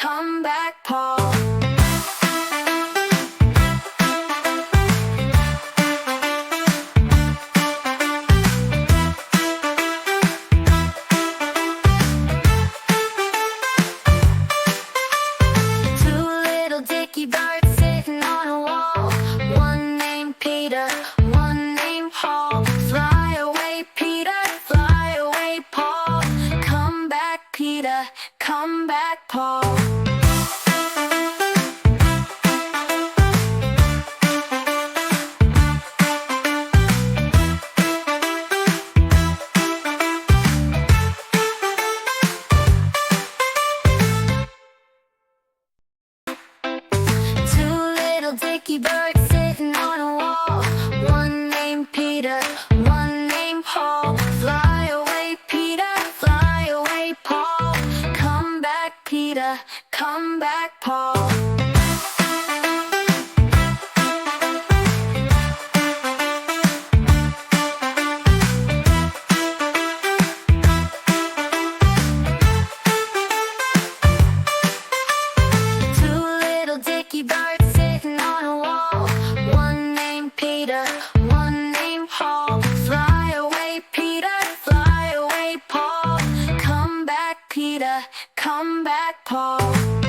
come back, Paul. Two little dickie birds sitting on a wall. One named Peter, one named Paul. Fly away, Peter, fly away, Paul. Come back, Peter, come back, Paul. Two little dickie birds sitting on a wall. One named Peter, one named Paul. Fly away, Peter, fly away, Paul. Come back, Peter, come back, Paul. Two little dickie birds sitting on a wall. One named Peter, one named Paul. Fly away, Peter, fly away, Paul. Come back, Peter, come back, Paul.